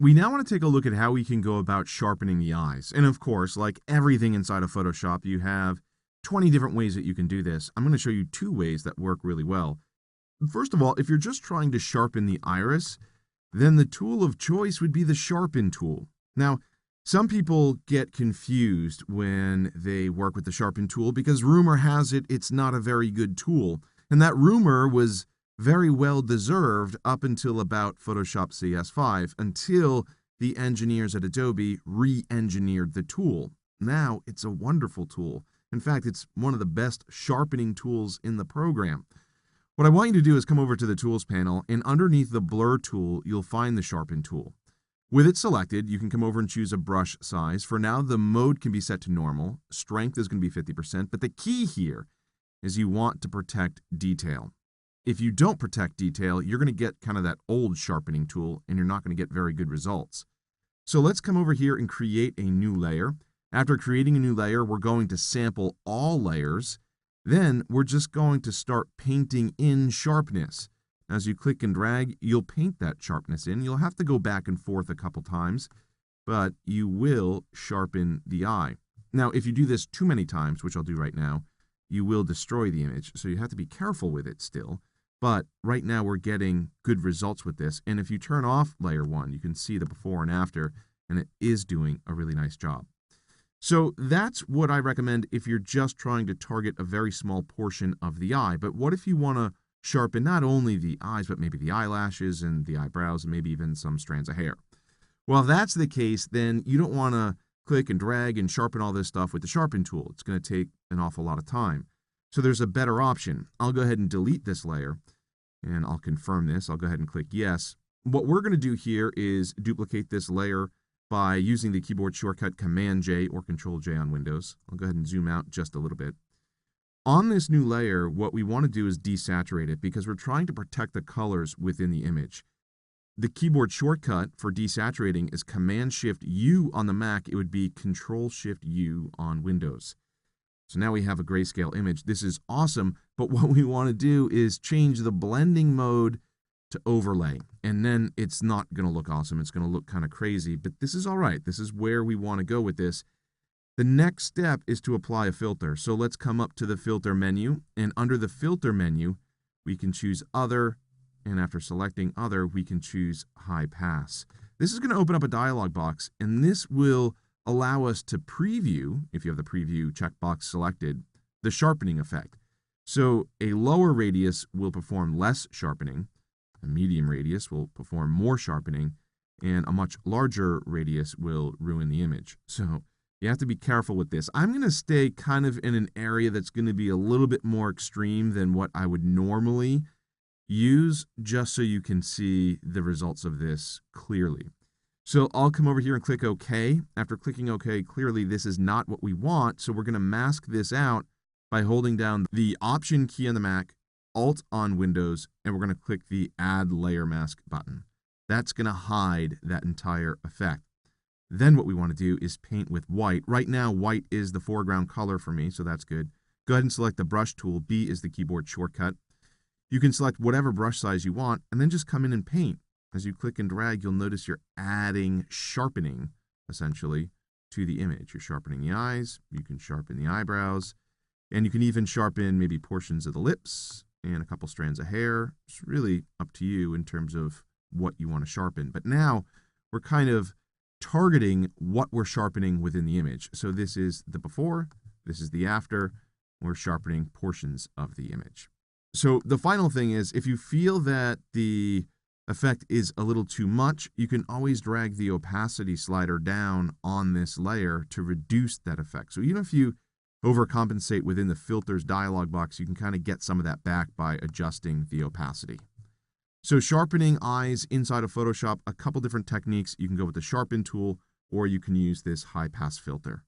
We now want to take a look at how we can go about sharpening the eyes. And of course, like everything inside of Photoshop, you have 20 different ways that you can do this. I'm going to show you 2 ways that work really well. First of all, if you're just trying to sharpen the iris, then the tool of choice would be the Sharpen tool. Now, some people get confused when they work with the Sharpen tool because rumor has it it's not a very good tool. And that rumor was very well deserved up until about Photoshop CS5, until the engineers at Adobe re-engineered the tool. Now it's a wonderful tool. In fact, it's one of the best sharpening tools in the program. What I want you to do is come over to the Tools panel, and underneath the Blur tool, you'll find the Sharpen tool. With it selected, you can come over and choose a brush size. For now, the mode can be set to normal. Strength is going to be 50%, but the key here is you want to protect detail. If you don't protect detail, you're going to get kind of that old sharpening tool, and you're not going to get very good results. So let's come over here and create a new layer. After creating a new layer, we're going to sample all layers. Then we're just going to start painting in sharpness. As you click and drag, you'll paint that sharpness in. You'll have to go back and forth a couple times, but you will sharpen the eye. Now, if you do this too many times, which I'll do right now, you will destroy the image. So you have to be careful with it still. But right now we're getting good results with this. And if you turn off layer 1, you can see the before and after, and it is doing a really nice job. So that's what I recommend if you're just trying to target a very small portion of the eye. But what if you want to sharpen not only the eyes, but maybe the eyelashes and the eyebrows and maybe even some strands of hair? Well, if that's the case, then you don't want to click and drag and sharpen all this stuff with the Sharpen tool. It's going to take an awful lot of time. So there's a better option. I'll go ahead and delete this layer, and I'll confirm this. I'll go ahead and click yes. What we're going to do here is duplicate this layer by using the keyboard shortcut Command-J or Control-J on Windows. I'll go ahead and zoom out just a little bit. On this new layer, what we want to do is desaturate it because we're trying to protect the colors within the image. The keyboard shortcut for desaturating is Command-Shift-U on the Mac. It would be Control-Shift-U on Windows. So now we have a grayscale image. This is awesome, but what we want to do is change the blending mode to overlay. And then it's not going to look awesome. It's going to look kind of crazy, but this is all right. This is where we want to go with this. The next step is to apply a filter. So let's come up to the filter menu, and under the filter menu, we can choose other, and after selecting other, we can choose high pass. This is going to open up a dialog box, and this will allow us to preview, if you have the preview checkbox selected, the sharpening effect. So a lower radius will perform less sharpening, a medium radius will perform more sharpening, and a much larger radius will ruin the image. So you have to be careful with this. I'm going to stay kind of in an area that's going to be a little bit more extreme than what I would normally use, just so you can see the results of this clearly. So I'll come over here and click OK. After clicking OK, clearly this is not what we want, so we're going to mask this out by holding down the Option key on the Mac, Alt on Windows, and we're going to click the Add Layer Mask button. That's going to hide that entire effect. Then what we want to do is paint with white. Right now, white is the foreground color for me, so that's good. Go ahead and select the Brush tool. B is the keyboard shortcut. You can select whatever brush size you want, and then just come in and paint. As you click and drag, you'll notice you're adding sharpening, essentially, to the image. You're sharpening the eyes, you can sharpen the eyebrows, and you can even sharpen maybe portions of the lips and a couple strands of hair. It's really up to you in terms of what you want to sharpen. But now we're kind of targeting what we're sharpening within the image. So this is the before, this is the after. We're sharpening portions of the image. So the final thing is, if you feel that the effect is a little too much, you can always drag the opacity slider down on this layer to reduce that effect. So even if you overcompensate within the filters dialog box, you can kind of get some of that back by adjusting the opacity. So sharpening eyes inside of Photoshop, a couple different techniques. You can go with the Sharpen tool, or you can use this high pass filter.